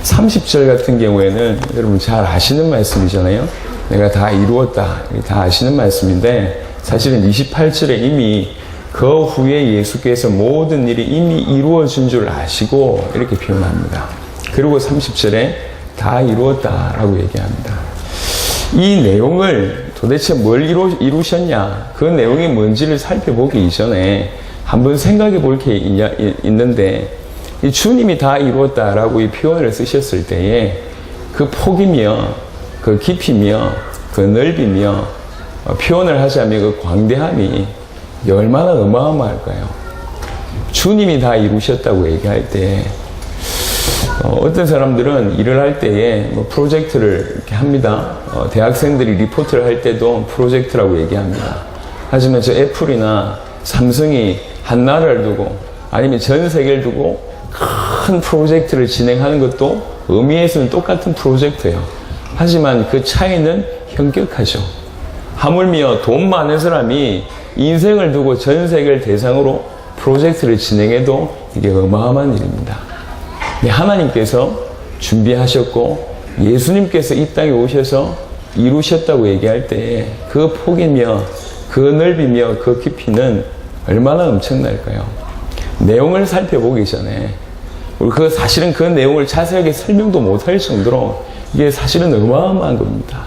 30절 같은 경우에는 여러분 잘 아시는 말씀이잖아요. 내가 다 이루었다. 다 아시는 말씀인데 사실은 28절에 이미 그 후에 예수께서 모든 일이 이미 이루어진 줄 아시고 이렇게 표현합니다. 그리고 30절에 다 이루었다라고 얘기합니다. 이 내용을 도대체 뭘 이루셨냐, 그 내용이 뭔지를 살펴보기 이전에 한번 생각해 볼 게 있는데, 이 주님이 다 이루었다라고 이 표현을 쓰셨을 때에 그 폭이며 그 깊이며 그 넓이며 표현을 하자면 그 광대함이 얼마나 어마어마할까요? 주님이 다 이루셨다고 얘기할 때 어떤 사람들은 일을 할 때에 뭐 프로젝트를 이렇게 합니다. 대학생들이 리포트를 할 때도 프로젝트라고 얘기합니다. 하지만 저 애플이나 삼성이 한 나라를 두고 아니면 전 세계를 두고 큰 프로젝트를 진행하는 것도 의미에서는 똑같은 프로젝트예요. 하지만 그 차이는 현격하죠. 하물며 돈 많은 사람이 인생을 두고 전 세계를 대상으로 프로젝트를 진행해도 이게 어마어마한 일입니다. 하나님께서 준비하셨고 예수님께서 이 땅에 오셔서 이루셨다고 얘기할 때 그 폭이며 그 넓이며 그 깊이는 얼마나 엄청날까요? 내용을 살펴보기 전에 우리 사실은 그 내용을 자세하게 설명도 못할 정도로 이게 사실은 어마어마한 겁니다.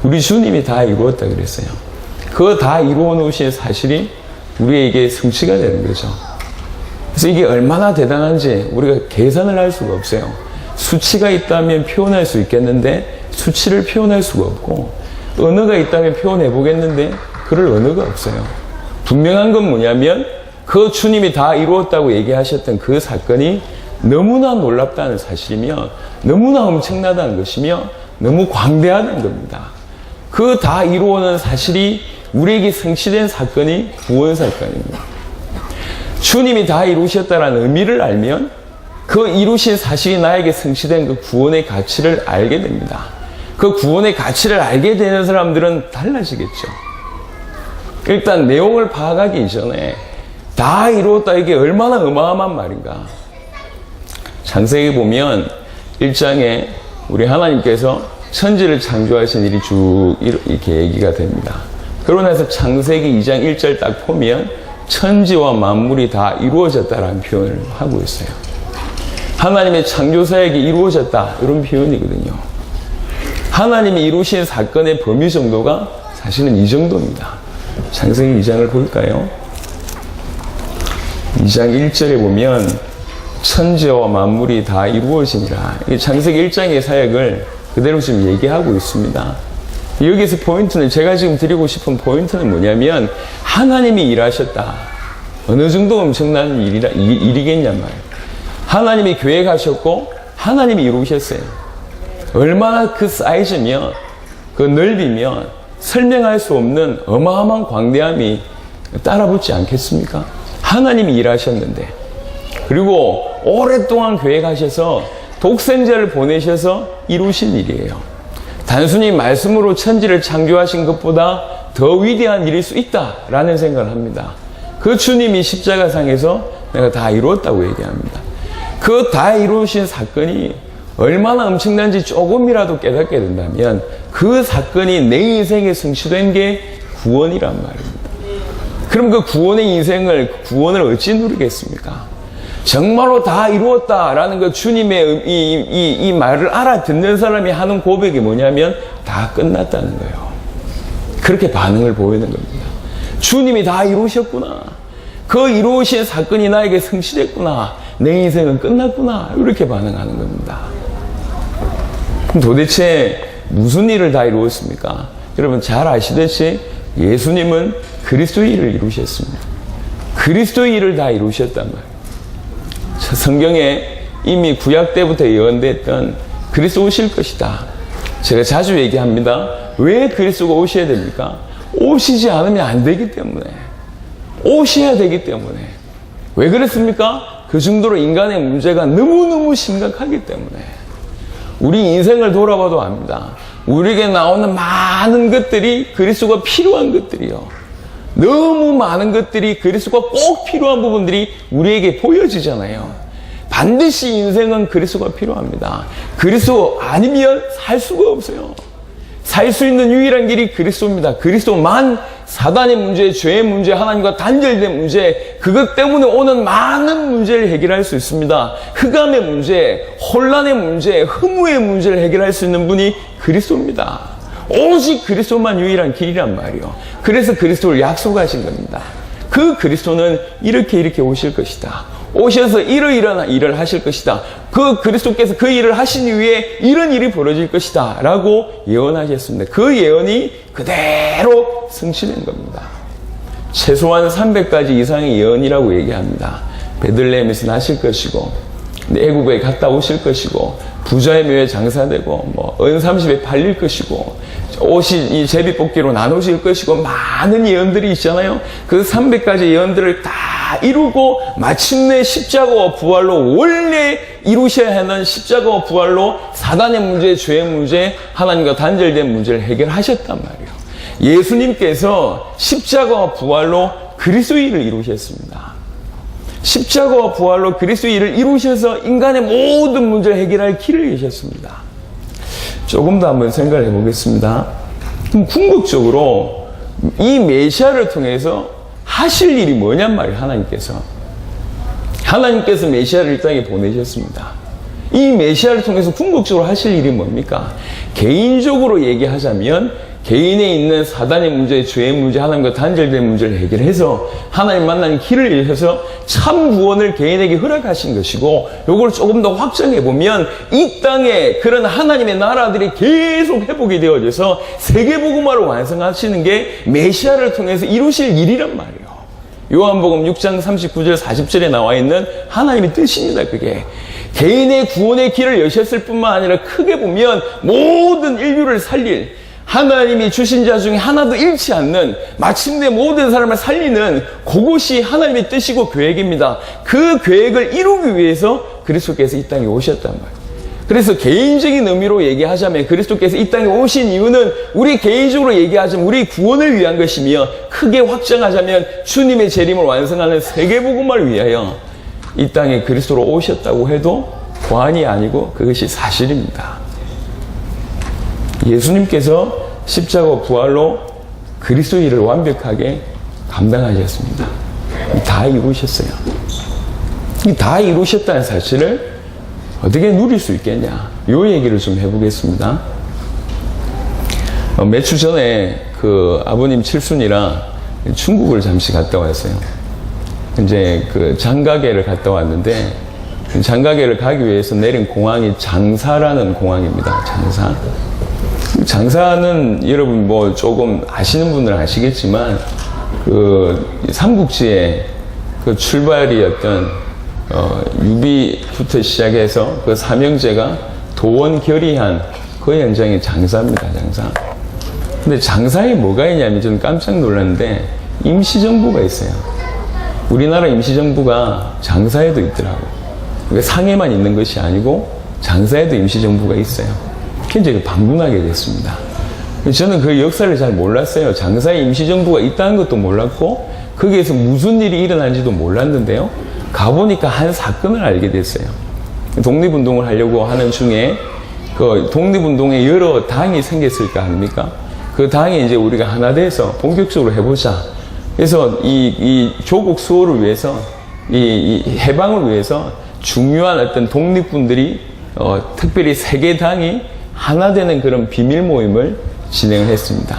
우리 주님이 다 이루었다 그랬어요. 그거 다 이루어 놓으신 사실이 우리에게 성취가 되는 거죠. 그래서 이게 얼마나 대단한지 우리가 계산을 할 수가 없어요. 수치가 있다면 표현할 수 있겠는데 수치를 표현할 수가 없고, 언어가 있다면 표현해 보겠는데 그럴 언어가 없어요. 분명한 건 뭐냐면 그 주님이 다 이루었다고 얘기하셨던 그 사건이 너무나 놀랍다는 사실이며 너무나 엄청나다는 것이며 너무 광대하다는 겁니다. 그 다 이루어놓은 사실이 우리에게 성취된 사건이 구원 사건입니다. 주님이 다 이루셨다는 의미를 알면 그 이루신 사실이 나에게 성취된 그 구원의 가치를 알게 됩니다. 그 구원의 가치를 알게 되는 사람들은 달라지겠죠. 일단 내용을 파악하기 이전에 다 이루었다, 이게 얼마나 어마어마한 말인가. 창세기 보면 1장에 우리 하나님께서 천지를 창조하신 일이 쭉 이렇게 얘기가 됩니다. 그러고 나서 창세기 2장 1절 딱 보면 천지와 만물이 다 이루어졌다라는 표현을 하고 있어요. 하나님의 창조 사역이 이루어졌다, 이런 표현이거든요. 하나님이 이루신 사건의 범위 정도가 사실은 이 정도입니다. 창세기 2장을 볼까요? 2장 1절에 보면 천지와 만물이 다 이루어지니라. 이 창세기 1장의 사역을 그대로 지금 얘기하고 있습니다. 여기서 포인트는, 제가 지금 드리고 싶은 포인트는 뭐냐면 하나님이 일하셨다. 어느 정도 엄청난 일이겠냐 말이에요. 하나님이 계획하셨고 하나님이 이루셨어요. 얼마나 그 사이즈며 그 넓이며 설명할 수 없는 어마어마한 광대함이 따라붙지 않겠습니까? 하나님이 일하셨는데, 그리고 오랫동안 계획하셔서 독생자를 보내셔서 이루신 일이에요. 단순히 말씀으로 천지를 창조하신 것보다 더 위대한 일일 수 있다라는 생각을 합니다. 그 주님이 십자가상에서 내가 다 이루었다고 얘기합니다. 그 다 이루신 사건이 얼마나 엄청난지 조금이라도 깨닫게 된다면 그 사건이 내 인생에 성취된 게 구원이란 말입니다. 그럼 그 구원의 인생을, 구원을 어찌 누리겠습니까? 정말로 다 이루었다라는 그 주님의 이 말을 알아듣는 사람이 하는 고백이 뭐냐면 다 끝났다는 거예요. 그렇게 반응을 보이는 겁니다. 주님이 다 이루셨구나. 그 이루신 사건이 나에게 성취됐구나. 내 인생은 끝났구나. 이렇게 반응하는 겁니다. 그럼 도대체 무슨 일을 다 이루었습니까? 여러분 잘 아시듯이 예수님은 그리스도의 일을 이루셨습니다. 그리스도의 일을 다 이루셨단 말이에요. 성경에 이미 구약 때부터 예언됐던 그리스도 오실 것이다. 제가 자주 얘기합니다. 왜 그리스도가 오셔야 됩니까? 오시지 않으면 안 되기 때문에. 오셔야 되기 때문에. 왜 그렇습니까? 그 정도로 인간의 문제가 너무너무 심각하기 때문에. 우리 인생을 돌아봐도 압니다. 우리에게 나오는 많은 것들이 그리스도가 필요한 것들이요. 너무 많은 것들이 그리스도가 꼭 필요한 부분들이 우리에게 보여지잖아요. 반드시 인생은 그리스도가 필요합니다. 그리스도 아니면 살 수가 없어요. 살 수 있는 유일한 길이 그리스도입니다. 그리스도만 사단의 문제, 죄의 문제, 하나님과 단절된 문제, 그것 때문에 오는 많은 문제를 해결할 수 있습니다. 흑암의 문제, 혼란의 문제, 허무의 문제를 해결할 수 있는 분이 그리스도입니다. 오직 그리스도만 유일한 길이란 말이요. 그래서 그리스도를 약속하신 겁니다. 그 그리스도는 이렇게 오실 것이다. 오셔서 이러이러한 일을 하실 것이다. 그 그리스도께서 그 일을 하신 이후에 이런 일이 벌어질 것이다 라고 예언하셨습니다. 그 예언이 그대로 성취된 겁니다. 최소한 300가지 이상의 예언이라고 얘기합니다. 베들레헴에서 나실 것이고, 애국에 갔다 오실 것이고, 부자의 묘에 장사되고, 은 30에 팔릴 것이고, 옷이 이 제비뽑기로 나누실 것이고, 많은 예언들이 있잖아요. 그 300가지 예언들을 다 이루고 마침내 십자가와 부활로, 원래 이루셔야 하는 십자가와 부활로 사단의 문제, 죄의 문제, 하나님과 단절된 문제를 해결하셨단 말이에요. 예수님께서 십자가와 부활로 그리스도의 일을 이루셨습니다. 십자가와 부활로 그리스도의 일을 이루셔서 인간의 모든 문제를 해결할 길을 여셨습니다. 조금 더 한번 생각을 해보겠습니다. 그럼 궁극적으로 이 메시아를 통해서 하실 일이 뭐냔 말이에요. 하나님께서 메시아를 이 땅에 보내셨습니다. 이 메시아를 통해서 궁극적으로 하실 일이 뭡니까? 개인적으로 얘기하자면 개인에 있는 사단의 문제, 죄의 문제, 하나님과 단절된 문제를 해결해서 하나님 만나는 길을 열어서 참 구원을 개인에게 허락하신 것이고, 요걸 조금 더 확장해 보면 이 땅에 그런 하나님의 나라들이 계속 회복이 되어져서 세계복음화를 완성하시는 게 메시아를 통해서 이루실 일이란 말이에요. 요한복음 6장 39절 40절에 나와 있는 하나님의 뜻입니다. 그게 개인의 구원의 길을 여셨을 뿐만 아니라 크게 보면 모든 인류를 살릴, 하나님이 주신 자 중에 하나도 잃지 않는, 마침내 모든 사람을 살리는 그것이 하나님의 뜻이고 계획입니다. 그 계획을 이루기 위해서 그리스도께서 이 땅에 오셨단 말이에요. 그래서 개인적인 의미로 얘기하자면 그리스도께서 이 땅에 오신 이유는 우리 개인적으로 얘기하자면 우리 구원을 위한 것이며, 크게 확장하자면 주님의 재림을 완성하는 세계복음화를 위하여 이 땅에 그리스도로 오셨다고 해도 과언이 아니고 그것이 사실입니다. 예수님께서 십자가 부활로 그리스도의 일을 완벽하게 감당하셨습니다. 다 이루셨어요. 다 이루셨다는 사실을 어떻게 누릴 수 있겠냐, 이 얘기를 좀 해보겠습니다. 몇 주 전에 그 아버님 칠순이랑 중국을 잠시 갔다 왔어요. 이제 그 장가계를 갔다 왔는데, 장가계를 가기 위해서 내린 공항이 장사라는 공항입니다. 장사는 여러분 뭐 조금 아시는 분들은 아시겠지만, 그 삼국지의 그 출발이었던 유비부터 시작해서 그 삼형제가 도원결의한 그 현장이 장사입니다. 장사. 근데 장사에 뭐가 있냐면 저는 깜짝 놀랐는데 임시정부가 있어요. 우리나라 임시정부가 장사에도 있더라고요. 그러니까 상해만 있는 것이 아니고 장사에도 임시정부가 있어요. 굉장히 방문하게 됐습니다. 저는 그 역사를 잘 몰랐어요. 장사에 임시정부가 있다는 것도 몰랐고 거기에서 무슨 일이 일어난지도 몰랐는데요. 가보니까 한 사건을 알게 됐어요. 독립운동을 하려고 하는 중에 그 독립운동에 여러 당이 생겼을 거 아닙니까? 그 당이 이제 우리가 하나 돼서 본격적으로 해보자. 그래서 이 조국 수호를 위해서, 이 해방을 위해서 중요한 어떤 독립군들이 특별히 세 개 당이 하나 되는 그런 비밀 모임을 진행을 했습니다.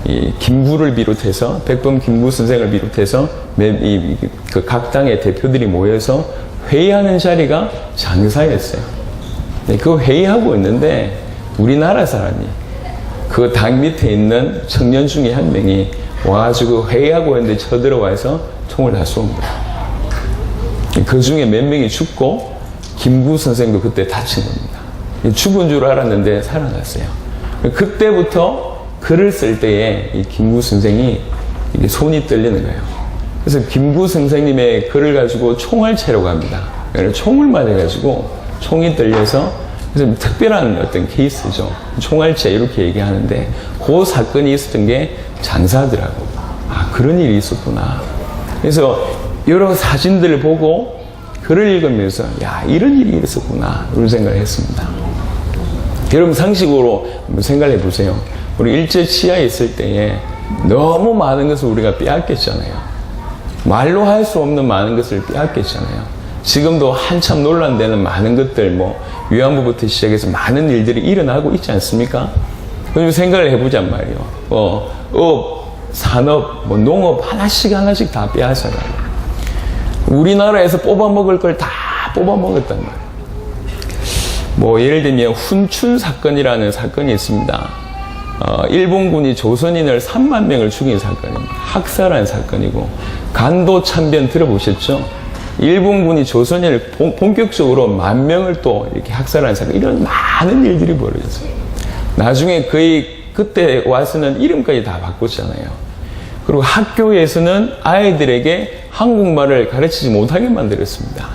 이 김구를 비롯해서, 백범 김구 선생을 비롯해서 그 각 당의 대표들이 모여서 회의하는 자리가 장사였어요. 그 회의하고 있는데 우리나라 사람이 그 당 밑에 있는 청년 중에 한 명이 와가지고 회의하고 있는데 쳐들어와서 총을 다 쏩니다. 그 중에 몇 명이 죽고 김구 선생도 그때 다친 겁니다. 죽은 줄 알았는데 살아났어요. 그때부터 글을 쓸 때에 이 김구 선생이 이게 손이 떨리는 거예요. 그래서 김구 선생님의 글을 가지고 총알채라고 합니다. 총을 맞아가지고 총이 떨려서, 그래서 특별한 어떤 케이스죠. 총알채 이렇게 얘기하는데 그 사건이 있었던 게 장사더라고. 아, 그런 일이 있었구나. 그래서 여러 사진들을 보고 글을 읽으면서 야, 이런 일이 있었구나 이런 생각을 했습니다. 여러분 상식으로 한번 생각해 보세요. 우리 일제 치하에 있을 때에 너무 많은 것을 우리가 빼앗겼잖아요. 말로 할 수 없는 많은 것을 빼앗겼잖아요. 지금도 한참 논란되는 많은 것들, 뭐 위안부부터 시작해서 많은 일들이 일어나고 있지 않습니까? 그럼 생각을 해보잔 말이에요. 업, 산업, 뭐 농업 하나씩 다 빼앗아가요. 우리나라에서 뽑아먹을 걸 다 뽑아먹었단 말이에요. 뭐 예를 들면 훈춘 사건이라는 사건이 있습니다. 일본군이 조선인을 3만 명을 죽인 사건입니다. 학살한 사건이고, 간도 참변 들어보셨죠? 일본군이 조선인을 본격적으로 10,000명을 또 이렇게 학살한 사건, 이런 많은 일들이 벌어졌어요. 나중에 거의 그때 와서는 이름까지 다 바꿨잖아요. 그리고 학교에서는 아이들에게 한국말을 가르치지 못하게 만들었습니다.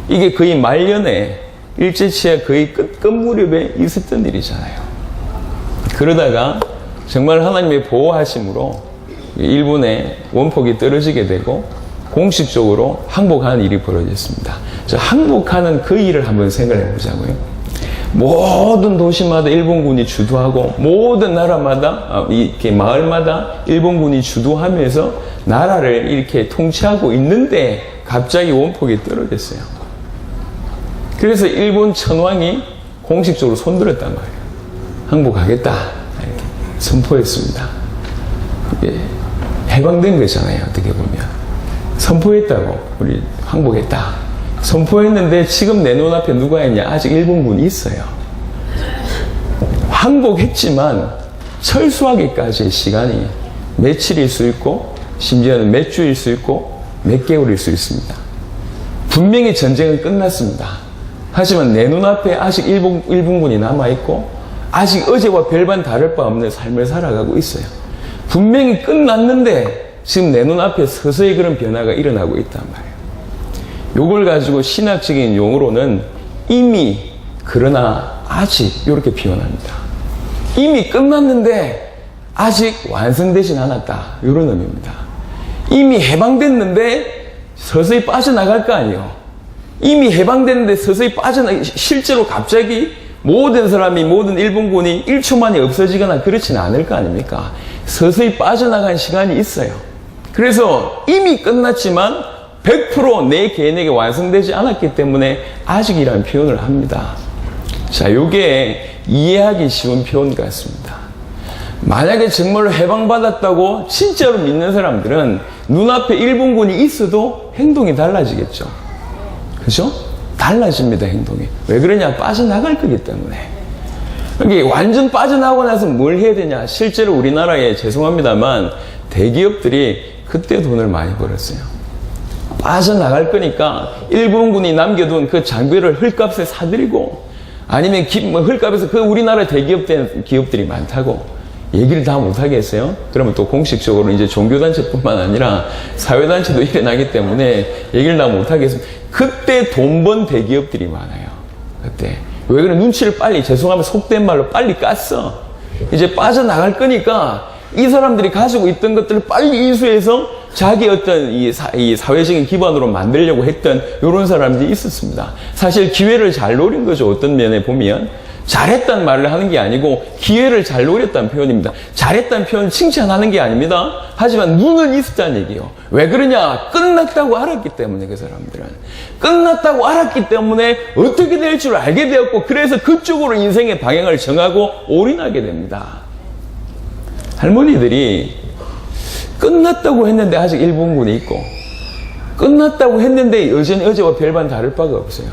이게 거의 말년에 일제치하 거의 끝 무렵에 있었던 일이잖아요. 그러다가 정말 하나님의 보호하심으로 일본의 원폭이 떨어지게 되고 공식적으로 항복하는 일이 벌어졌습니다. 항복하는 그 일을 한번 생각해 보자고요. 모든 도시마다 일본군이 주도하고 모든 나라마다 이렇게 마을마다 일본군이 주도하면서 나라를 이렇게 통치하고 있는데 갑자기 원폭이 떨어졌어요. 그래서 일본 천황이 공식적으로 손들었단 말이에요. 항복하겠다 이렇게 선포했습니다. 이게 해방된 거잖아요. 어떻게 보면 선포했다고, 우리 항복했다 선포했는데 지금 내 눈앞에 누가 있냐? 아직 일본군이 있어요. 항복했지만 철수하기까지의 시간이 며칠일 수 있고 심지어는 몇 주일 수 있고 몇 개월일 수 있습니다. 분명히 전쟁은 끝났습니다. 하지만 내 눈앞에 아직 일본군이 남아있고 아직 어제와 별반 다를 바 없는 삶을 살아가고 있어요. 분명히 끝났는데 지금 내 눈앞에 서서히 그런 변화가 일어나고 있단 말이에요. 요걸 가지고 신학적인 용어로는 이미, 그러나 아직 이렇게 표현합니다. 이미 끝났는데 아직 완성되진 않았다, 이런 의미입니다. 이미 해방됐는데 서서히 빠져나갈 거 아니에요. 이미 해방됐는데 서서히 실제로 갑자기 모든 사람이, 모든 일본군이 1초 만에 없어지거나 그렇지는 않을 거 아닙니까? 서서히 빠져나간 시간이 있어요. 그래서 이미 끝났지만 100% 내 개인에게 완성되지 않았기 때문에 아직이라는 표현을 합니다. 자, 요게 이해하기 쉬운 표현 같습니다. 만약에 정말로 해방받았다고 진짜로 믿는 사람들은 눈앞에 일본군이 있어도 행동이 달라지겠죠. 그죠? 달라집니다, 행동이. 왜 그러냐? 빠져나갈 거기 때문에. 이게 완전 빠져나가고 나서 뭘 해야 되냐? 실제로 우리나라에, 죄송합니다만, 대기업들이 그때 돈을 많이 벌었어요. 빠져나갈 거니까 일본군이 남겨둔 그 장비를 헐값에 사들이고, 아니면 헐값에서 그 우리나라 기업들이 많다고 얘기를 다 못하겠어요? 그러면 또 공식적으로 이제 종교단체뿐만 아니라 사회단체도 일어나기 때문에 얘기를 다 못하겠습니다. 그때 돈 번 대기업들이 많아요. 그때. 왜 그래? 눈치를 빨리, 죄송하면 속된 말로 빨리 깠어. 이제 빠져나갈 거니까 이 사람들이 가지고 있던 것들을 빨리 이수해서 자기 어떤 이 사회적인 기반으로 만들려고 했던 이런 사람들이 있었습니다. 사실 기회를 잘 노린 거죠. 어떤 면에 보면. 잘했다는 말을 하는 게 아니고 기회를 잘 노렸다는 표현입니다. 잘했다는 표현은 칭찬하는 게 아닙니다. 하지만 눈은 있었다는 얘기예요. 왜 그러냐? 끝났다고 알았기 때문에. 그 사람들은 끝났다고 알았기 때문에 어떻게 될 줄 알게 되었고, 그래서 그쪽으로 인생의 방향을 정하고 올인하게 됩니다. 할머니들이 끝났다고 했는데 아직 일본군이 있고, 끝났다고 했는데 여전히 어제와 별반 다를 바가 없어요.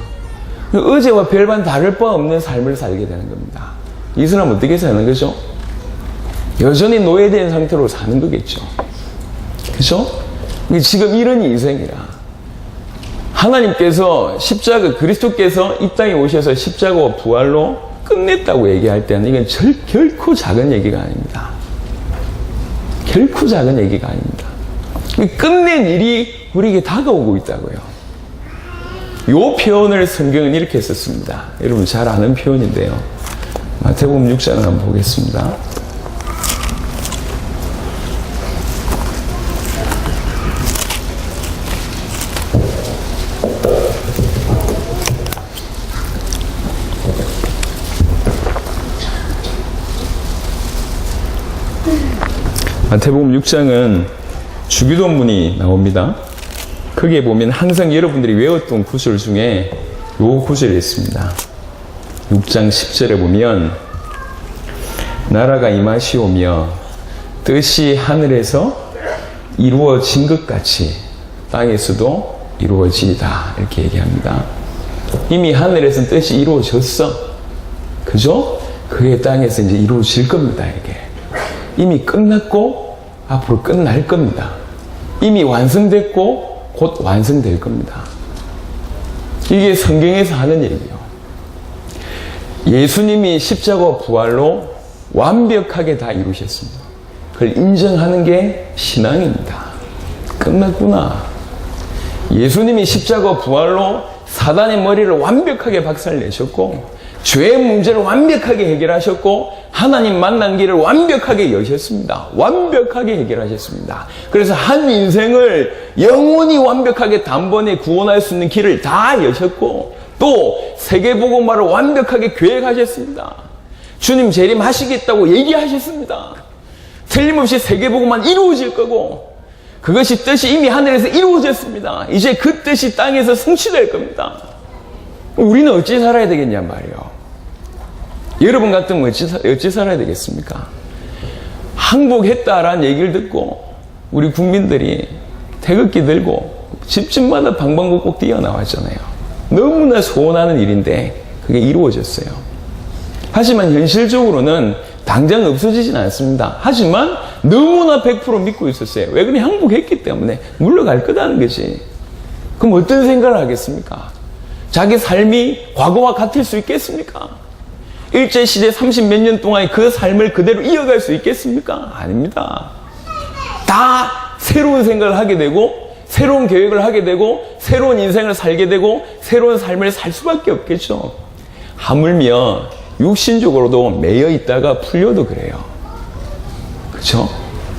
어제와 별반 다를 바 없는 삶을 살게 되는 겁니다. 이 사람은 어떻게 사는 거죠? 여전히 노예된 상태로 사는 거겠죠. 그죠? 지금 이런 인생이라. 하나님께서 그리스도께서 이 땅에 오셔서 십자가와 부활로 끝냈다고 얘기할 때는 이건 결코 작은 얘기가 아닙니다. 결코 작은 얘기가 아닙니다. 끝낸 일이 우리에게 다가오고 있다고요. 이 표현을 성경은 이렇게 썼습니다. 여러분 잘 아는 표현인데요. 마태복음 6장을 한번 보겠습니다. 마태복음 6장은 주기도문이 나옵니다. 거기에 보면 항상 여러분들이 외웠던 구절 중에 요 구절이 있습니다. 6장 10절에 보면 나라가 임하시오며 뜻이 하늘에서 이루어진 것 같이 땅에서도 이루어지이다 이렇게 얘기합니다. 이미 하늘에서는 뜻이 이루어졌어. 그죠? 그게 땅에서 이제 이루어질 겁니다. 이게 이미 끝났고 앞으로 끝날 겁니다. 이미 완성됐고 곧 완성될 겁니다. 이게 성경에서 하는 얘기예요. 예수님이 십자가 부활로 완벽하게 다 이루셨습니다. 그걸 인정하는 게 신앙입니다. 끝났구나. 예수님이 십자가 부활로 사단의 머리를 완벽하게 박살내셨고 죄의 문제를 완벽하게 해결하셨고 하나님 만난 길을 완벽하게 여셨습니다. 완벽하게 해결하셨습니다. 그래서 한 인생을 영원히 완벽하게 단번에 구원할 수 있는 길을 다 여셨고 또 세계복음화를 완벽하게 계획하셨습니다. 주님 재림하시겠다고 얘기하셨습니다. 틀림없이 세계복음만 이루어질 거고 그것이 뜻이 이미 하늘에서 이루어졌습니다. 이제 그 뜻이 땅에서 성취될 겁니다. 우리는 어찌 살아야 되겠냐 말이요. 여러분 같으면 어찌 살아야 되겠습니까? 항복했다라는 얘기를 듣고 우리 국민들이 태극기 들고 집집마다 방방곡곡 뛰어나왔잖아요. 너무나 소원하는 일인데 그게 이루어졌어요. 하지만 현실적으로는 당장 없어지진 않습니다. 하지만 너무나 100% 믿고 있었어요. 왜 그래? 항복했기 때문에 물러갈 거다는 거지. 그럼 어떤 생각을 하겠습니까? 자기 삶이 과거와 같을 수 있겠습니까? 일제시대 30몇 년 동안 그 삶을 그대로 이어갈 수 있겠습니까? 아닙니다. 다 새로운 생각을 하게 되고 새로운 계획을 하게 되고 새로운 인생을 살게 되고 새로운 삶을 살 수밖에 없겠죠. 하물며 육신적으로도 매여 있다가 풀려도 그래요. 그렇죠?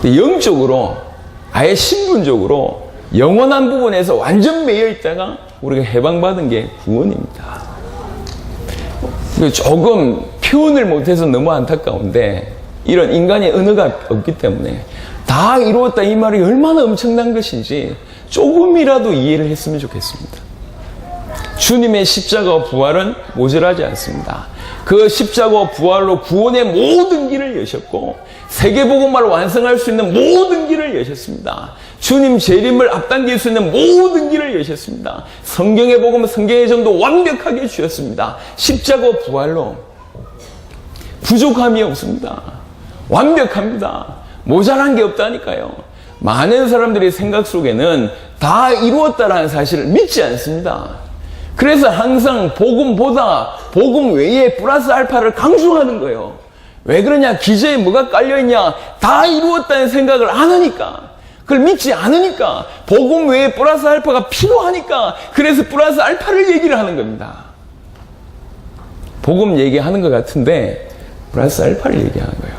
영적으로 아예 신분적으로 영원한 부분에서 완전 매여 있다가 우리가 해방받은 게 구원입니다. 조금 표현을 못해서 너무 안타까운데 이런 인간의 언어가 없기 때문에 다 이루었다 이 말이 얼마나 엄청난 것인지 조금이라도 이해를 했으면 좋겠습니다. 주님의 십자가 부활은 모자라지 않습니다. 그 십자가 부활로 구원의 모든 길을 여셨고 세계복음화를 완성할 수 있는 모든 길을 여셨습니다. 주님 재림을 앞당길 수 있는 모든 길을 여셨습니다. 성경의 복음, 성경의 전도 완벽하게 주셨습니다. 십자가 부활로 부족함이 없습니다. 완벽합니다. 모자란 게 없다니까요. 많은 사람들의 생각 속에는 다 이루었다라는 사실을 믿지 않습니다. 그래서 항상 복음보다 복음 외에 플러스 알파를 강조하는 거예요. 왜 그러냐? 기저에 뭐가 깔려있냐? 다 이루었다는 생각을 안 하니까. 그걸 믿지 않으니까. 복음 외에 플러스 알파가 필요하니까. 그래서 플러스 알파를 얘기를 하는 겁니다. 복음 얘기하는 것 같은데 플러스 알파를 얘기하는 거예요.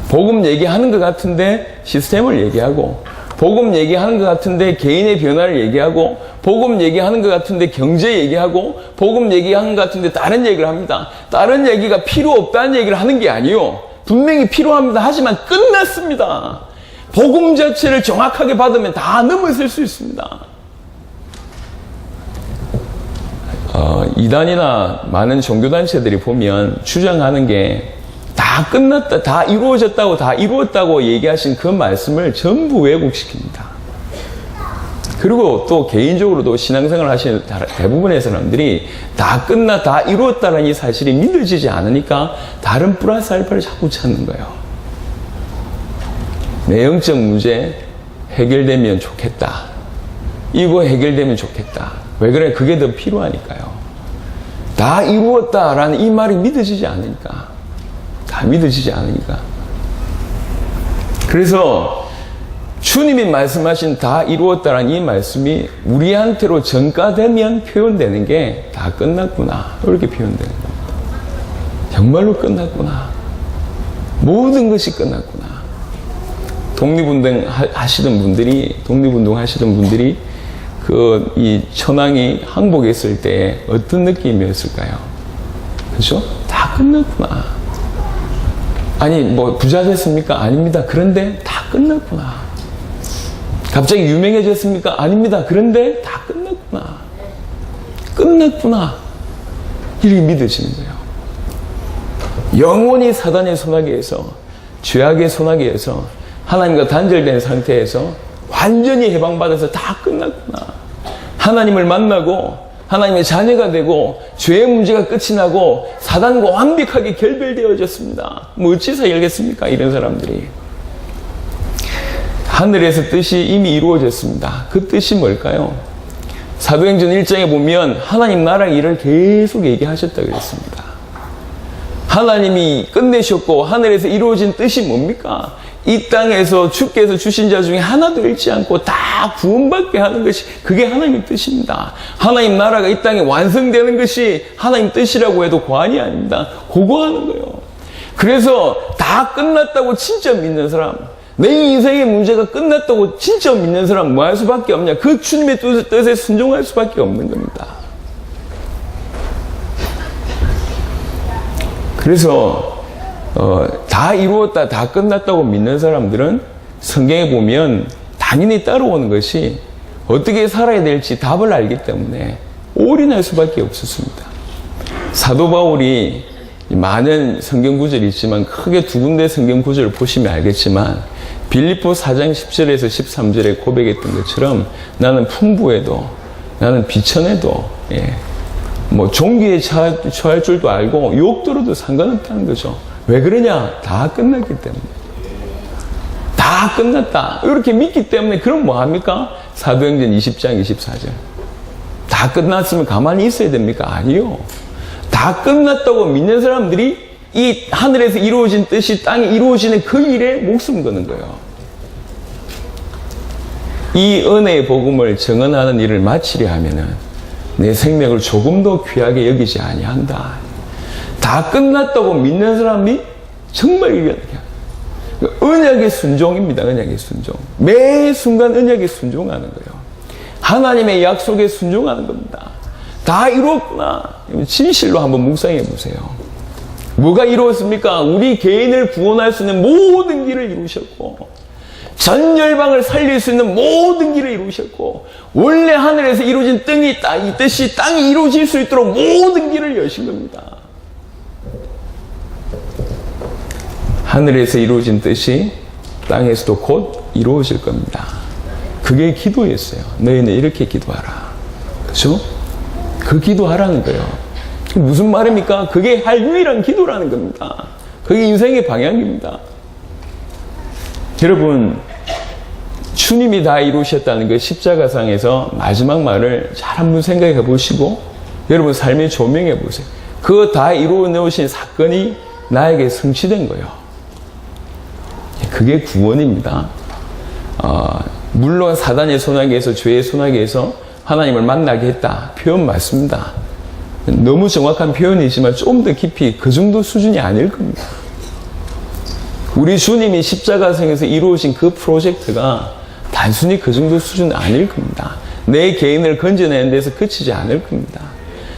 복음 얘기하는 것 같은데 시스템을 얘기하고 복음 얘기하는 것 같은데 개인의 변화를 얘기하고 복음 얘기하는 것 같은데 경제 얘기하고 복음 얘기하는 것 같은데 다른 얘기를 합니다. 다른 얘기가 필요 없다는 얘기를 하는 게 아니에요. 분명히 필요합니다. 하지만 끝났습니다. 복음 자체를 정확하게 받으면 다 넘어설 수 있습니다. 이단이나 많은 종교단체들이 보면 주장하는 게 다 끝났다, 다 이루어졌다고, 다 이루었다고 얘기하신 그 말씀을 전부 왜곡시킵니다. 그리고 또 개인적으로도 신앙생활을 하시는 대부분의 사람들이 다 다 이루었다는 이 사실이 믿어지지 않으니까 다른 플러스 알파를 자꾸 찾는 거예요. 내 영적 문제 해결되면 좋겠다. 이거 해결되면 좋겠다. 왜 그래? 그게 더 필요하니까요. 다 이루었다라는 이 말이 믿어지지 않으니까. 다 믿어지지 않으니까. 그래서 주님이 말씀하신 다 이루었다라는 이 말씀이 우리한테로 전가되면 표현되는 게 다 끝났구나. 이렇게 표현되는 겁니다. 정말로 끝났구나. 모든 것이 끝났구나. 독립운동 하시던 분들이 이 천황이 항복했을 때 어떤 느낌이었을까요? 그죠? 다 끝났구나. 아니 뭐 부자 됐습니까? 아닙니다. 그런데 다 끝났구나. 갑자기 유명해졌습니까? 아닙니다. 그런데 다 끝났구나. 끝났구나. 이렇게 믿으시는 거예요. 영원히 사단의 소나기에서, 죄악의 소나기에서, 하나님과 단절된 상태에서 완전히 해방받아서 다 끝났구나. 하나님을 만나고 하나님의 자녀가 되고 죄의 문제가 끝이 나고 사단과 완벽하게 결별되어졌습니다. 뭐 어찌 살겠습니까? 이런 사람들이. 하늘에서 뜻이 이미 이루어졌습니다. 그 뜻이 뭘까요? 사도행전 1장에 보면 하나님 나라 일을 계속 얘기하셨다고 그랬습니다. 하나님이 끝내셨고 하늘에서 이루어진 뜻이 뭡니까? 이 땅에서 주께서 주신 자 중에 하나도 잃지 않고 다 구원받게 하는 것이 그게 하나님의 뜻입니다. 하나님 나라가 이 땅에 완성되는 것이 하나님 뜻이라고 해도 과언이 아닙니다. 그거 하는 거예요. 그래서 다 끝났다고 진짜 믿는 사람, 내 인생의 문제가 끝났다고 진짜 믿는 사람 뭐 할 수밖에 없냐? 그 주님의 뜻에 순종할 수밖에 없는 겁니다. 그래서 다 이루었다, 다 끝났다고 믿는 사람들은 성경에 보면 당연히 따라오는 것이 어떻게 살아야 될지 답을 알기 때문에 올인할 수밖에 없었습니다. 사도 바울이 많은 성경 구절이 있지만 크게 두 군데 성경 구절을 보시면 알겠지만 빌립보 4장 10절에서 13절에 고백했던 것처럼 나는 풍부해도 나는 비천해도 뭐 종기에 처할 줄도 알고 욕 들어도 상관없다는 거죠. 왜 그러냐? 다 끝났기 때문에. 다 끝났다. 이렇게 믿기 때문에 그럼 뭐 합니까? 사도행전 20장 24절. 다 끝났으면 가만히 있어야 됩니까? 아니요. 다 끝났다고 믿는 사람들이 이 하늘에서 이루어진 뜻이 땅에 이루어지는 그 일에 목숨 거는 거예요. 이 은혜의 복음을 증언하는 일을 마치려 하면은 내 생명을 조금도 귀하게 여기지 아니한다. 다 끝났다고 믿는 사람이 정말 이게 언약의 순종입니다. 언약의 순종. 매 순간 언약에 순종하는 거예요. 하나님의 약속에 순종하는 겁니다. 다 이루었구나. 진실로 한번 묵상해 보세요. 뭐가 이루었습니까? 우리 개인을 구원할 수 있는 모든 길을 이루셨고 전 열방을 살릴 수 있는 모든 길을 이루셨고 원래 하늘에서 이루어진 이 뜻이 땅이 이루어질 수 있도록 모든 길을 여신 겁니다. 하늘에서 이루어진 뜻이 땅에서도 곧 이루어질 겁니다. 그게 기도였어요. 너희는 이렇게 기도하라. 그렇죠? 그 기도하라는 거예요. 무슨 말입니까? 그게 할 유일한 기도라는 겁니다. 그게 인생의 방향입니다. 여러분, 주님이 다 이루셨다는 그 십자가상에서 마지막 말을 잘 한번 생각해 보시고 여러분 삶에 조명해 보세요. 그거 다 이루어 놓으신 사건이 나에게 성취된 거예요. 그게 구원입니다. 물론 사단의 소나기에서 죄의 소나기에서 하나님을 만나게 했다. 표현 맞습니다. 너무 정확한 표현이지만 좀 더 깊이 그 정도 수준이 아닐 겁니다. 우리 주님이 십자가상에서 이루어진 그 프로젝트가 단순히 그 정도 수준은 아닐 겁니다. 내 개인을 건져내는 데서 그치지 않을 겁니다.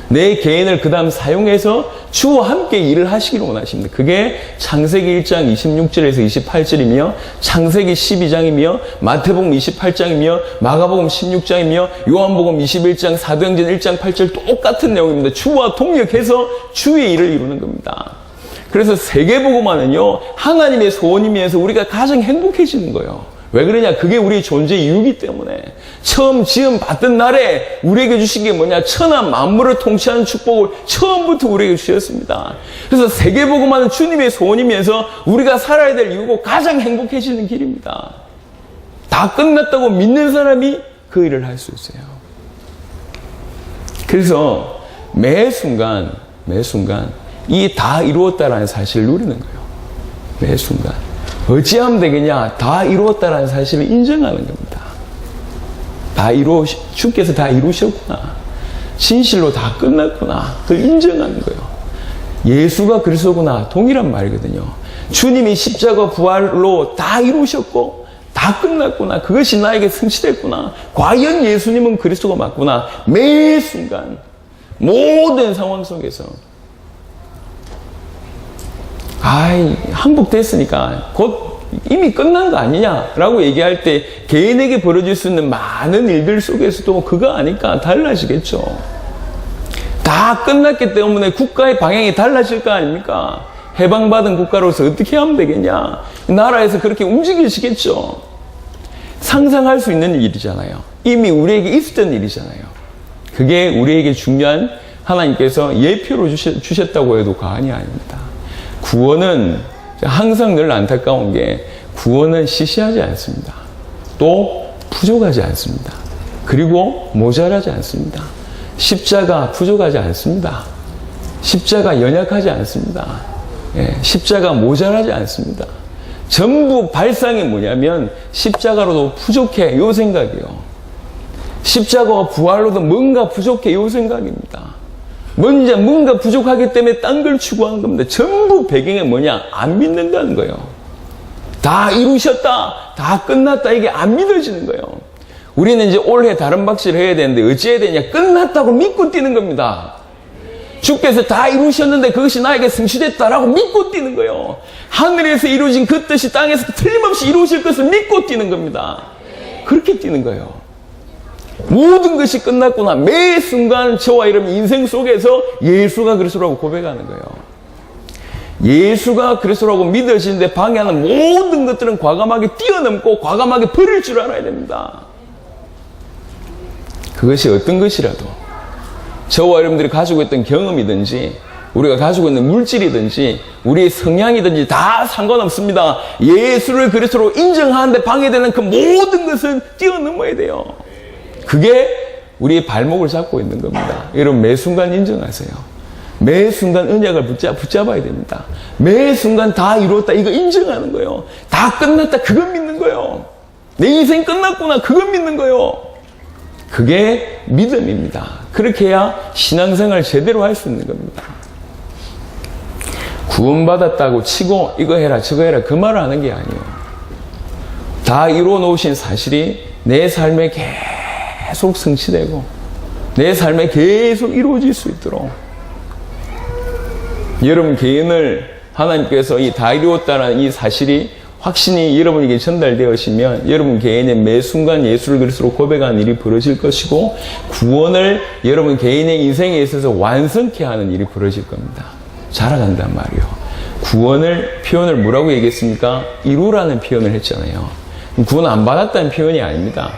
내 개인을 그 다음 사용해서 주와 함께 일을 하시기를 원하십니다. 그게 창세기 1장 26절에서 28절이며 창세기 12장이며 마태복음 28장이며 마가복음 16장이며 요한복음 21장 사도행전 1장 8절 똑같은 내용입니다. 주와 동역해서 주의 일을 이루는 겁니다. 그래서 세계복음화는요 하나님의 소원이면서 우리가 가장 행복해지는 거예요. 왜 그러냐? 그게 우리 존재 이유이기 때문에. 처음 지음 받던 날에 우리에게 주신 게 뭐냐? 천하 만물을 통치하는 축복을 처음부터 우리에게 주셨습니다. 그래서 세계복음화는 주님의 소원이면서 우리가 살아야 될 이유고 가장 행복해지는 길입니다. 다 끝났다고 믿는 사람이 그 일을 할 수 있어요. 그래서 매 순간 이 다 이루었다라는 사실을 누리는 거예요. 매 순간. 어찌하면 되겠냐? 다 이루었다라는 사실을 인정하는 겁니다. 주께서 다 이루셨구나. 진실로 다 끝났구나. 그걸 인정하는 거예요. 예수가 그리스도구나. 동일한 말이거든요. 주님이 십자가 부활로 다 이루셨고 다 끝났구나. 그것이 나에게 성취됐구나. 과연 예수님은 그리스도가 맞구나. 매 순간 모든 상황 속에서 항복됐으니까 곧 이미 끝난 거 아니냐라고 얘기할 때 개인에게 벌어질 수 있는 많은 일들 속에서도 그거 아니까 달라지겠죠. 다 끝났기 때문에 국가의 방향이 달라질 거 아닙니까? 해방받은 국가로서 어떻게 하면 되겠냐? 나라에서 그렇게 움직이시겠죠. 상상할 수 있는 일이잖아요. 이미 우리에게 있었던 일이잖아요. 그게 우리에게 중요한 하나님께서 예표로 주셨다고 해도 과언이 아닙니다. 구원은 항상 늘 안타까운 게 구원은 시시하지 않습니다. 또 부족하지 않습니다. 그리고 모자라지 않습니다. 십자가 부족하지 않습니다. 십자가 연약하지 않습니다. 십자가 모자라지 않습니다. 전부 발상이 뭐냐면 십자가로도 부족해 요 생각이요. 십자가와 부활로도 뭔가 부족해 요 생각입니다. 먼저 뭔가 부족하기 때문에 딴 걸 추구하는 겁니다. 전부 배경이 뭐냐? 안 믿는다는 거예요. 다 이루셨다, 다 끝났다, 이게 안 믿어지는 거예요. 우리는 이제 올해 다른 박씨를 해야 되는데 어찌해야 되냐? 끝났다고 믿고 뛰는 겁니다. 주께서 다 이루셨는데 그것이 나에게 성취됐다라고 믿고 뛰는 거예요. 하늘에서 이루어진 그 뜻이 땅에서 틀림없이 이루어질 것을 믿고 뛰는 겁니다. 그렇게 뛰는 거예요. 모든 것이 끝났구나. 매 순간 저와 여러분 인생 속에서 예수가 그리스도라고 고백하는 거예요. 예수가 그리스도라고 믿어지는데 방해하는 모든 것들은 과감하게 뛰어넘고 과감하게 버릴 줄 알아야 됩니다. 그것이 어떤 것이라도 저와 여러분들이 가지고 있던 경험이든지 우리가 가지고 있는 물질이든지 우리의 성향이든지 다 상관없습니다. 예수를 그리스도로 인정하는데 방해되는 그 모든 것은 뛰어넘어야 돼요. 그게 우리의 발목을 잡고 있는 겁니다. 여러분 매 순간 인정하세요. 매 순간 언약을 붙잡아야 됩니다. 매 순간 다 이루었다 이거 인정하는 거예요. 다 끝났다 그건 믿는 거예요. 내 인생 끝났구나 그건 믿는 거예요. 그게 믿음입니다. 그렇게 해야 신앙생활 제대로 할 수 있는 겁니다. 구원받았다고 치고 이거 해라 저거 해라 그 말을 하는 게 아니에요. 다 이루어 놓으신 사실이 내 삶에 계속 성취되고 내 삶에 계속 이루어질 수 있도록 여러분 개인을 하나님께서 이 다 이루었다는 이 사실이 확신이 여러분에게 전달되어지면 여러분 개인의 매 순간 예수를 그리스도로 고백하는 일이 벌어질 것이고 구원을 여러분 개인의 인생에 있어서 완성케 하는 일이 벌어질 겁니다. 자라간단 말이에요. 구원을 표현을 뭐라고 얘기했습니까? 이루라는 표현을 했잖아요. 구원 안 받았다는 표현이 아닙니다.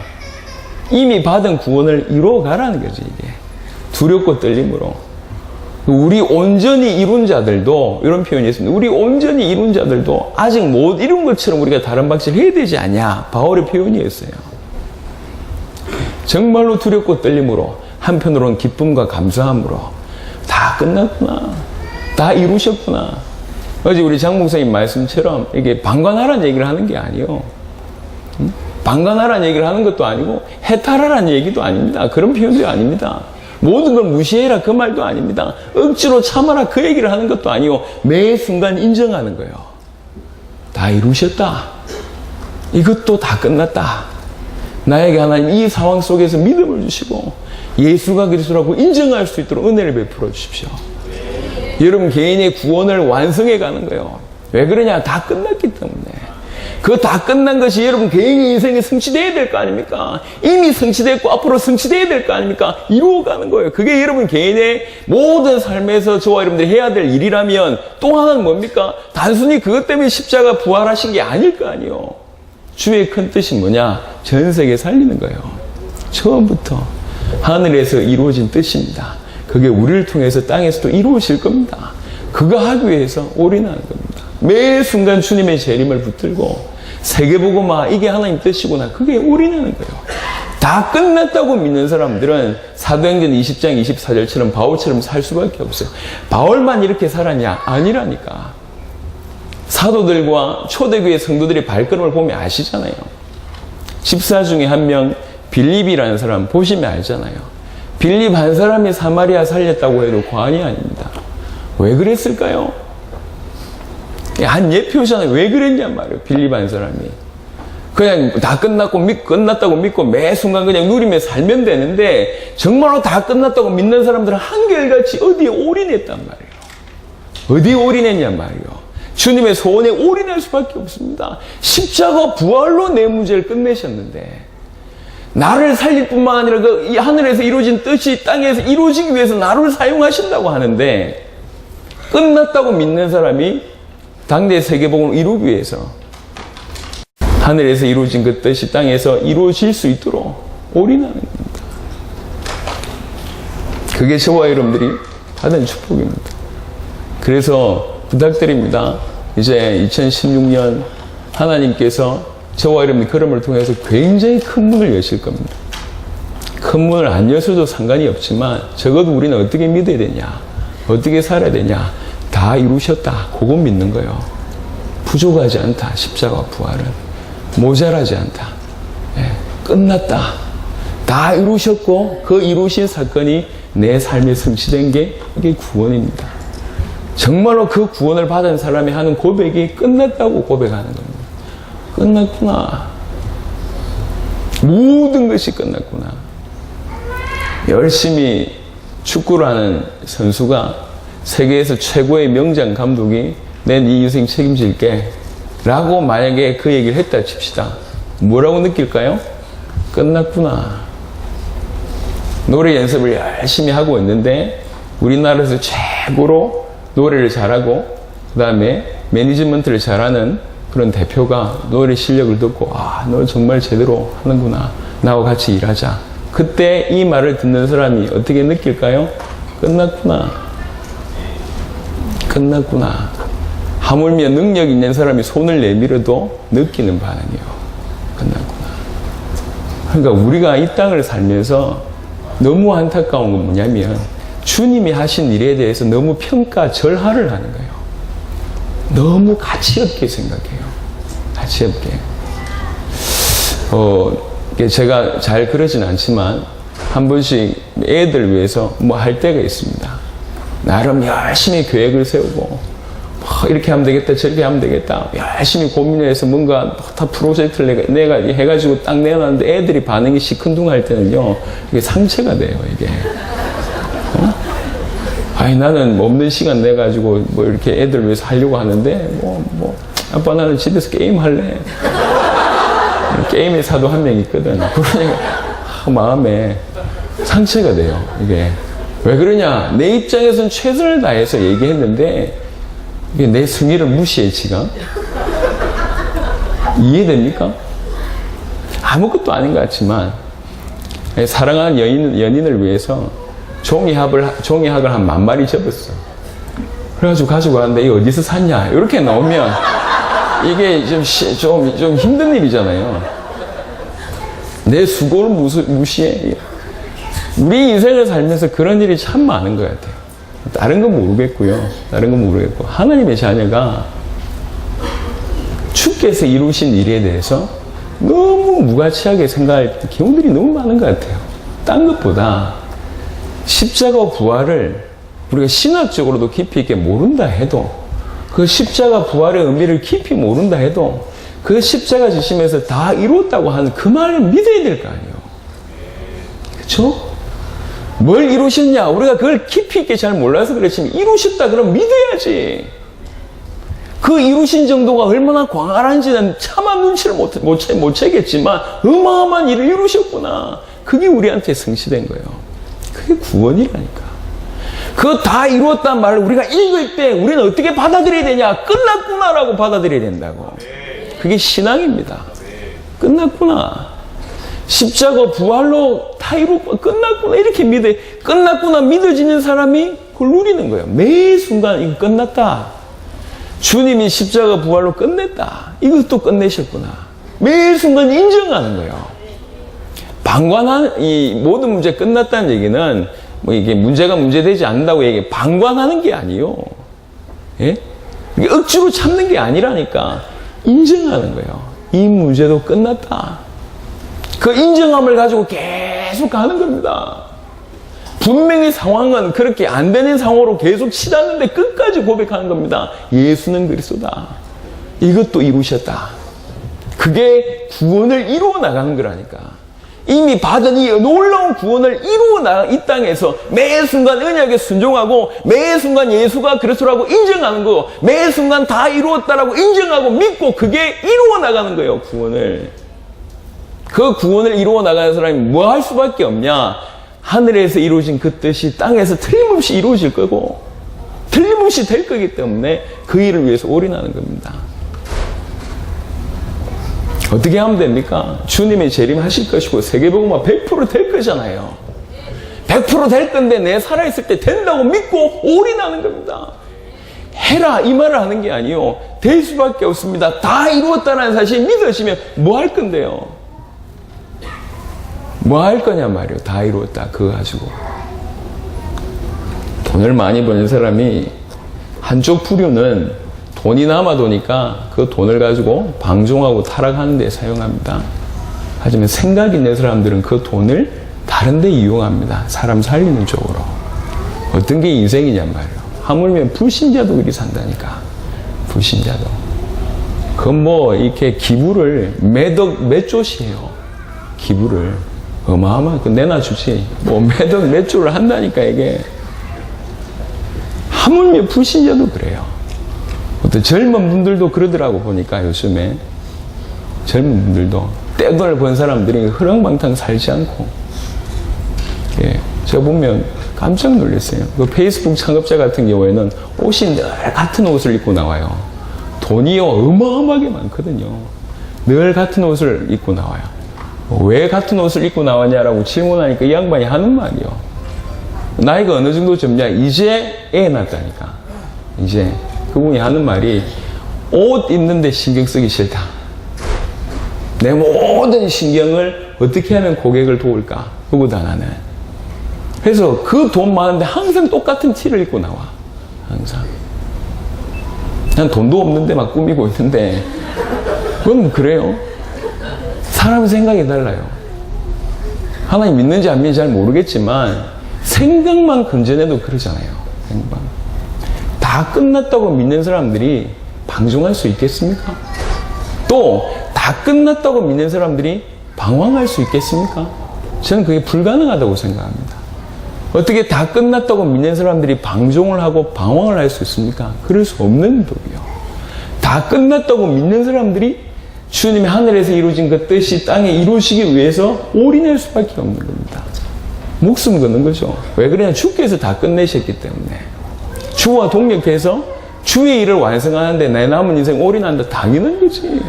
이미 받은 구원을 이루어가라는 거죠. 이게 두렵고 떨림으로. 우리 온전히 이룬 자들도 이런 표현이 있습니다. 우리 온전히 이룬 자들도 아직 못 이룬 것처럼 우리가 다른 방식을 해야 되지 않냐. 바울의 표현이었어요. 정말로 두렵고 떨림으로 한편으로는 기쁨과 감사함으로 다 끝났구나. 다 이루셨구나. 어제 우리 장 목사님 말씀처럼 이게 방관하라는 얘기를 하는 게 아니에요. 방관하라는 얘기를 하는 것도 아니고 해탈하라는 얘기도 아닙니다. 그런 표현도 아닙니다. 모든 걸 무시해라 그 말도 아닙니다. 억지로 참아라 그 얘기를 하는 것도 아니고 매 순간 인정하는 거예요. 다 이루셨다. 이것도 다 끝났다. 나에게 하나님 이 상황 속에서 믿음을 주시고 예수가 그리스도라고 인정할 수 있도록 은혜를 베풀어 주십시오. 여러분 개인의 구원을 완성해 가는 거예요. 왜 그러냐? 다 끝났기 때문에. 그거 다 끝난 것이 여러분 개인의 인생에 성취되어야 될 거 아닙니까? 이미 성취됐고 앞으로 성취되어야 될 거 아닙니까? 이루어가는 거예요. 그게 여러분 개인의 모든 삶에서 저와 여러분들이 해야 될 일이라면 또 하나는 뭡니까? 단순히 그것 때문에 십자가 부활하신 게 아닐 거 아니에요. 주의 큰 뜻이 뭐냐? 전 세계 살리는 거예요. 처음부터 하늘에서 이루어진 뜻입니다. 그게 우리를 통해서 땅에서도 이루어질 겁니다. 그거 하기 위해서 올인하는 겁니다. 매 순간 주님의 재림을 붙들고 세계복음화 이게 하나님 뜻이구나. 그게 올인하는 거예요. 다 끝났다고 믿는 사람들은 사도행전 20장 24절처럼 바울처럼 살 수밖에 없어요. 바울만 이렇게 살았냐? 아니라니까. 사도들과 초대교회 성도들의 발걸음을 보면 아시잖아요. 집사 중에 한 명 빌립이라는 사람 보시면 알잖아요. 빌립 한 사람이 사마리아 살렸다고 해도 과언이 아닙니다. 왜 그랬을까요? 한 예표잖아요. 왜 그랬냔 말이에요. 빌립 한 사람이. 그냥 다 끝났다고 믿고 매 순간 그냥 누리며 살면 되는데 정말로 다 끝났다고 믿는 사람들은 한결같이 어디에 올인했단 말이에요. 어디에 올인했냔 말이에요. 주님의 소원에 올인할 수밖에 없습니다. 십자가 부활로 내 문제를 끝내셨는데 나를 살릴 뿐만 아니라 이 하늘에서 이루어진 뜻이 땅에서 이루어지기 위해서 나를 사용하신다고 하는데 끝났다고 믿는 사람이 당대 세계복음을 이루기 위해서 하늘에서 이루어진 그 뜻이 땅에서 이루어질 수 있도록 올인하는 겁니다. 그게 저와 여러분들이 받은 축복입니다. 그래서 부탁드립니다. 이제 2016년 하나님께서 저와 여러분의 걸음을 통해서 굉장히 큰 문을 여실 겁니다. 큰 문을 안 여셔도 상관이 없지만 적어도 우리는 어떻게 믿어야 되냐, 어떻게 살아야 되냐, 다 이루셨다. 그거 믿는 거예요. 부족하지 않다. 십자가 부활은 모자라지 않다. 예, 끝났다. 다 이루셨고 그 이루신 사건이 내 삶에 성취된 게 이게 구원입니다. 정말로 그 구원을 받은 사람이 하는 고백이 끝났다고 고백하는 겁니다. 끝났구나. 모든 것이 끝났구나. 열심히 축구를 하는 선수가 세계에서 최고의 명장 감독이 내 네 인생 책임질게 라고 만약에 그 얘기를 했다 칩시다. 뭐라고 느낄까요? 끝났구나. 노래 연습을 열심히 하고 있는데 우리나라에서 최고로 노래를 잘하고 그 다음에 매니지먼트를 잘하는 그런 대표가 노래 실력을 듣고 아, 너 정말 제대로 하는구나. 나와 같이 일하자. 그때 이 말을 듣는 사람이 어떻게 느낄까요? 끝났구나. 끝났구나. 하물며 능력 있는 사람이 손을 내밀어도 느끼는 반응이요. 끝났구나. 그러니까 우리가 이 땅을 살면서 너무 안타까운 건 뭐냐면 주님이 하신 일에 대해서 너무 평가 절하를 하는 거예요. 너무 가치 없게 생각해요. 가치 없게. 제가 잘 그러진 않지만 한 번씩 애들 위해서 뭐 할 때가 있습니다. 나름 열심히 계획을 세우고 이렇게 하면 되겠다 저렇게 하면 되겠다 열심히 고민해서 뭔가 다 프로젝트를 내가 해가지고 딱 내놨는데 애들이 반응이 시큰둥할 때는요 이게 상처가 돼요. 이게 아니 나는 없는 시간 내가지고 뭐 이렇게 애들 위해서 하려고 하는데 아빠 나는 집에서 게임 할래. 게임의 사도 한 명 있거든. 그러니까 마음에 상처가 돼요. 이게 왜 그러냐? 내 입장에서는 최선을 다해서 얘기했는데 이게 내 승리를 무시해 지금. 이해됩니까? 아무것도 아닌 것 같지만 사랑하는 연인을 위해서 종이학을 한 10,000마리 접었어. 그래가지고 가지고 왔는데 이거 어디서 샀냐? 이렇게 나오면 이게 좀 힘든 일이잖아요. 내 수고를 무시해. 우리 인생을 살면서 그런 일이 참 많은 것 같아요. 다른 건 모르겠고요. 하나님의 자녀가 주께서 이루신 일에 대해서 너무 무가치하게 생각할 경우들이 너무 많은 것 같아요. 딴 것보다 십자가 부활을 우리가 신학적으로도 깊이 있게 모른다 해도 그 십자가 부활의 의미를 깊이 모른다 해도 그 십자가 지심에서 다 이루었다고 하는 그 말을 믿어야 될 거 아니에요. 그렇죠? 뭘 이루셨냐? 우리가 그걸 깊이 있게 잘 몰라서 그렇지만 이루셨다 그럼 믿어야지. 그 이루신 정도가 얼마나 광활한지는 차마 눈치를 못 채겠지만 어마어마한 일을 이루셨구나. 그게 우리한테 성취된 거예요. 그게 구원이라니까. 그거 다 이루었단 말을 우리가 읽을 때 우리는 어떻게 받아들여야 되냐? 끝났구나라고 받아들여야 된다고. 그게 신앙입니다. 끝났구나. 십자가 부활로 다 이루고 끝났구나. 이렇게 끝났구나 믿어지는 사람이 그걸 누리는 거예요. 매 순간 이거 끝났다. 주님이 십자가 부활로 끝냈다. 이것도 끝내셨구나. 매 순간 인정하는 거예요. 방관하는, 이 모든 문제 끝났다는 얘기는 뭐 이게 문제가 문제되지 않는다고 방관하는 게 아니요. 예? 이게 억지로 참는 게 아니라니까. 인정하는 거예요. 이 문제도 끝났다. 그 인정함을 가지고 계속 가는 겁니다. 분명히 상황은 그렇게 안 되는 상황으로 계속 치닫는데 끝까지 고백하는 겁니다. 예수는 그리스도다. 이것도 이루셨다. 그게 구원을 이루어 나가는 거라니까. 이미 받은 이 놀라운 구원을 이루어 나간 이 땅에서 매 순간 언약에 순종하고 매 순간 예수가 그리스도라고 인정하는 거, 매 순간 다 이루었다라고 인정하고 믿고 그게 이루어 나가는 거예요, 구원을. 그 구원을 이루어 나가는 사람이 뭐 할 수밖에 없냐? 하늘에서 이루어진 그 뜻이 땅에서 틀림없이 이루어질 거고 틀림없이 될 거기 때문에 그 일을 위해서 올인하는 겁니다. 어떻게 하면 됩니까? 주님의 재림하실 것이고 세계복음화 100% 될 거잖아요. 100% 될 건데 내 살아있을 때 된다고 믿고 올인하는 겁니다. 해라 이 말을 하는 게 아니요. 될 수밖에 없습니다. 다 이루었다는 사실이 믿어지면 뭐 할 건데요? 뭐 할 거냐 말이요. 다 이루었다 그거 가지고. 돈을 많이 버는 사람이 한쪽 부류는 돈이 남아도니까 그 돈을 가지고 방종하고 타락하는 데 사용합니다. 하지만 생각 있는 사람들은 그 돈을 다른 데 이용합니다. 사람 살리는 쪽으로. 어떤 게 인생이냐 말이에요. 하물며 불신자도 그렇게 산다니까. 불신자도. 그건 뭐 이렇게 기부를 몇 조시해요. 기부를. 어마어마하게 내놔주지. 뭐 몇 조를 한다니까 이게. 하물며 불신자도 그래요. 어떤 젊은 분들도 그러더라고 보니까 요즘에 젊은 분들도 떼돈을 번 사람들이 흐렁방탕 살지 않고 예, 제가 보면 깜짝 놀랐어요. 그 페이스북 창업자 같은 경우에는 옷이 늘 같은 옷을 입고 나와요. 돈이요 어마어마하게 많거든요. 늘 같은 옷을 입고 나와요. 왜 같은 옷을 입고 나왔냐라고 질문하니까 이 양반이 하는 말이요. 나이가 어느 정도 젊냐? 이제 애 낳았다니까. 이제 그분이 하는 말이 옷 입는데 신경 쓰기 싫다. 내 모든 신경을 어떻게 하면 고객을 도울까? 그거다 나는. 그래서 그 돈 많은데 항상 똑같은 티를 입고 나와. 항상. 난 돈도 없는데 막 꾸미고 있는데 그건 뭐 그래요. 사람 생각이 달라요. 하나님 믿는지 안 믿는지 잘 모르겠지만 생각만 건져내도 그러잖아요. 생각. 다 끝났다고 믿는 사람들이 방종할 수 있겠습니까? 또 다 끝났다고 믿는 사람들이 방황할 수 있겠습니까? 저는 그게 불가능하다고 생각합니다. 어떻게 다 끝났다고 믿는 사람들이 방종을 하고 방황을 할 수 있습니까? 그럴 수 없는 법이요. 다 끝났다고 믿는 사람들이 주님이 하늘에서 이루어진 그 뜻이 땅에 이루어지기 위해서 올인할 수밖에 없는 겁니다. 목숨 거는 거죠. 왜 그러냐? 주께서 다 끝내셨기 때문에. 주와 동력해서 주의 일을 완성하는데 내 남은 인생 올인한다. 당연한 거지.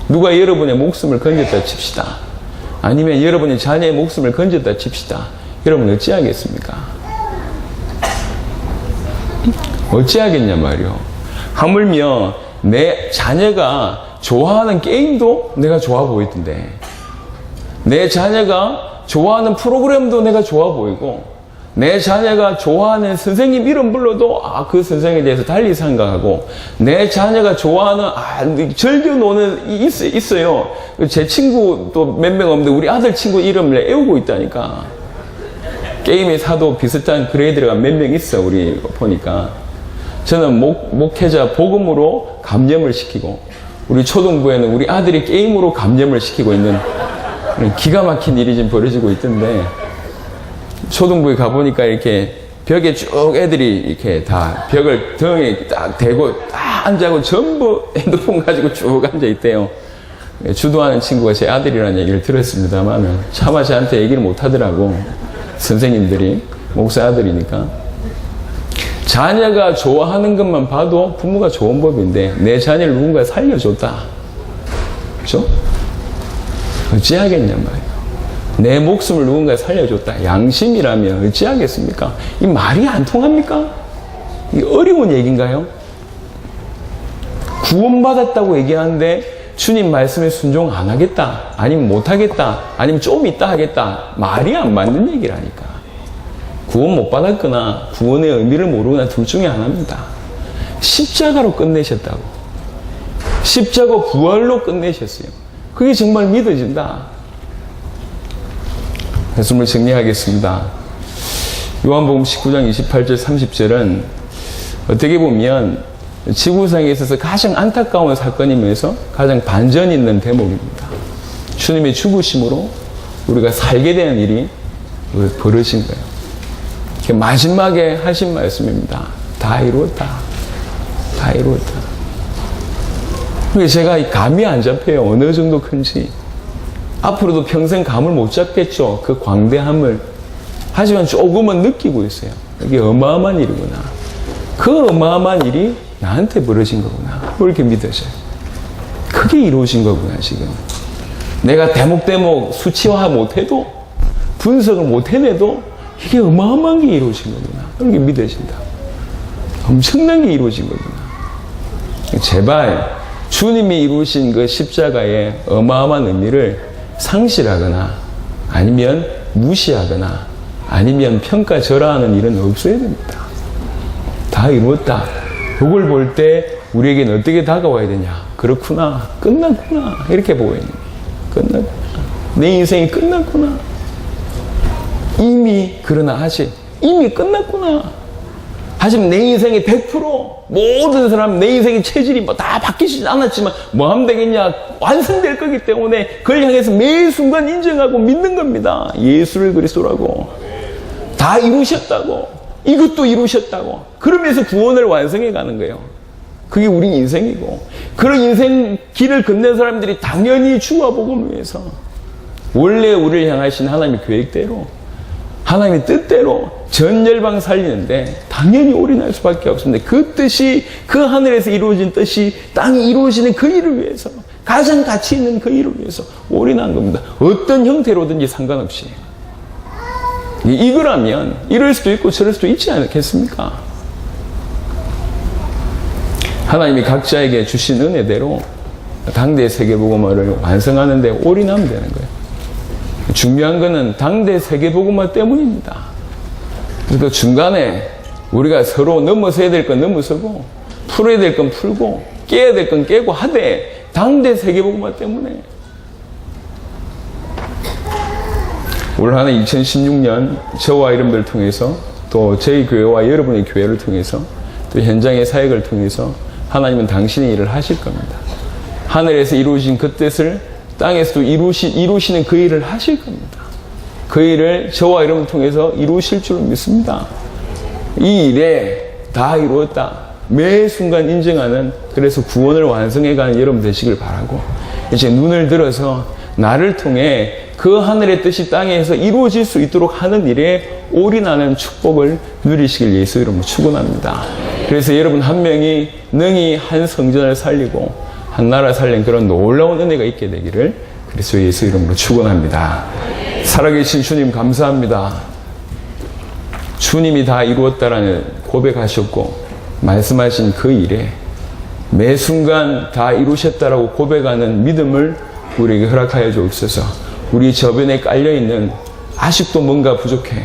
누가 여러분의 목숨을 건졌다 칩시다. 아니면 여러분의 자녀의 목숨을 건졌다 칩시다. 여러분 어찌하겠습니까? 어찌하겠냐 말이요. 하물며 내 자녀가 좋아하는 게임도 내가 좋아 보이던데, 내 자녀가 좋아하는 프로그램도 내가 좋아 보이고, 내 자녀가 좋아하는 선생님 이름 불러도 그 선생님에 대해서 달리 생각하고, 내 자녀가 좋아하는 즐겨 노는 있어요. 제 친구도 몇 명 없는데 우리 아들 친구 이름을 애우고 있다니까. 게임의 사도 비슷한 그레이드가 몇 명 있어. 우리 보니까 저는 목회자 복음으로 감염을 시키고, 우리 초등부에는 우리 아들이 게임으로 감염을 시키고 있는 기가 막힌 일이 지금 벌어지고 있던데, 초등부에 가보니까 이렇게 벽에 쭉 애들이 이렇게 다 벽을 등에 딱 대고 딱 앉아고 전부 핸드폰 가지고 쭉 앉아있대요. 주도하는 친구가 제 아들이라는 얘기를 들었습니다만 차마 저한테 얘기를 못 하더라고. 선생님들이, 목사 아들이니까. 자녀가 좋아하는 것만 봐도 부모가 좋은 법인데 내 자녀를 누군가 살려줬다. 그렇죠? 어찌하겠냐 말이에요. 내 목숨을 누군가 살려줬다. 양심이라면 어찌하겠습니까? 이 말이 안 통합니까? 이 어려운 얘기인가요? 구원받았다고 얘기하는데 주님 말씀에 순종 안 하겠다, 아니면 못 하겠다, 아니면 좀 이따 하겠다. 말이 안 맞는 얘기라니까. 구원 못 받았거나 구원의 의미를 모르거나 둘 중에 하나입니다. 십자가로 끝내셨다고. 십자가 부활로 끝내셨어요. 그게 정말 믿어진다. 말씀을 정리하겠습니다. 요한복음 19장 28절 30절은 어떻게 보면 지구상에 있어서 가장 안타까운 사건이면서 가장 반전 있는 대목입니다. 주님의 죽으심으로 우리가 살게 되는 일이 벌어진 거예요. 마지막에 하신 말씀입니다. 다 이루었다. 다 이루었다. 제가 감이 안 잡혀요. 어느 정도 큰지. 앞으로도 평생 감을 못 잡겠죠. 그 광대함을. 하지만 조금은 느끼고 있어요. 이게 어마어마한 일이구나. 그 어마어마한 일이 나한테 벌어진 거구나. 그렇게 믿어져요. 크게 이루어진 거구나, 지금. 내가 대목대목 수치화 못해도, 분석을 못해내도, 이게 어마어마한 게 이루어진 거구나. 그렇게 믿어진다. 엄청난 게 이루어진 거구나. 제발, 주님이 이루신 그 십자가의 어마어마한 의미를 상실하거나, 아니면 무시하거나, 아니면 평가절하하는 일은 없어야 됩니다. 다 이루었다. 그걸 볼 때 우리에게는 어떻게 다가와야 되냐. 그렇구나. 끝났구나. 이렇게 보여야 됩니다. 끝났구나. 내 인생이 끝났구나. 이미 그러나 아직 이미 끝났구나. 하지만 내 인생의 100% 모든 사람 내 인생의 체질이 뭐 다 바뀌지 않았지만 뭐 하면 되겠냐. 완성될 거기 때문에 그걸 향해서 매 순간 인정하고 믿는 겁니다. 예수를 그리스도라고. 다 이루셨다고. 이것도 이루셨다고. 그러면서 구원을 완성해 가는 거예요. 그게 우리 인생이고. 그런 인생 길을 건넨 사람들이 당연히 주와 복음을 위해서 원래 우리를 향하신 하나님의 계획대로 하나님의 뜻대로 전 열방 살리는데 당연히 올인할 수밖에 없습니다. 그 뜻이, 그 하늘에서 이루어진 뜻이 땅이 이루어지는 그 일을 위해서, 가장 가치 있는 그 일을 위해서 올인한 겁니다. 어떤 형태로든지 상관없이. 이거라면 이럴 수도 있고 저럴 수도 있지 않겠습니까? 하나님이 각자에게 주신 은혜대로 당대 세계복음화를 완성하는 데 올인하면 되는 거예요. 중요한 것은 당대 세계복음화 때문입니다. 그래서 중간에 우리가 서로 넘어서야 될 건 넘어서고 풀어야 될 건 풀고 깨야 될 건 깨고 하되 당대 세계복음화 때문에 올 한 해 2016년 저와 여러분들을 통해서 또 저희 교회와 여러분의 교회를 통해서 또 현장의 사역을 통해서 하나님은 당신의 일을 하실 겁니다. 하늘에서 이루어진 그 뜻을 땅에서도 이루시는 그 일을 하실 겁니다. 그 일을 저와 여러분을 통해서 이루실 줄 믿습니다. 이 일에 다 이루었다. 매 순간 인정하는, 그래서 구원을 완성해가는 여러분 되시길 바라고, 이제 눈을 들어서 나를 통해 그 하늘의 뜻이 땅에서 이루어질 수 있도록 하는 일에 올인하는 축복을 누리시길 예수 이름으로 축원합니다. 그래서 여러분 한 명이 능히 한 성전을 살리고 한 나라 살린 그런 놀라운 은혜가 있게 되기를 그리스도 예수 이름으로 축원합니다. 살아계신 주님 감사합니다. 주님이 다 이루었다라는 고백하셨고 말씀하신 그 일에 매 순간 다 이루셨다라고 고백하는 믿음을 우리에게 허락하여 주옵소서. 우리 저변에 깔려있는 아직도 뭔가 부족해,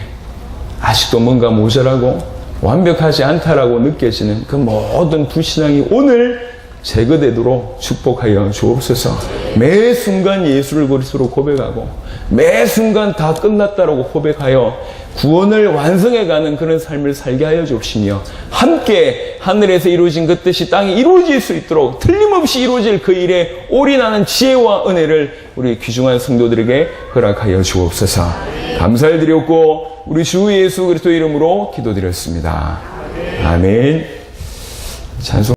아직도 뭔가 모자라고 완벽하지 않다라고 느껴지는 그 모든 불신앙이 오늘 제거되도록 축복하여 주옵소서. 매 순간 예수를 그리스도로 고백하고 매 순간 다 끝났다라고 고백하여 구원을 완성해가는 그런 삶을 살게 하여 주옵시며 함께 하늘에서 이루어진 그 뜻이 땅에 이루어질 수 있도록 틀림없이 이루어질 그 일에 올인하는 지혜와 은혜를 우리 귀중한 성도들에게 허락하여 주옵소서. 감사를 드렸고 우리 주 예수 그리스도 이름으로 기도드렸습니다. 아멘. 찬송.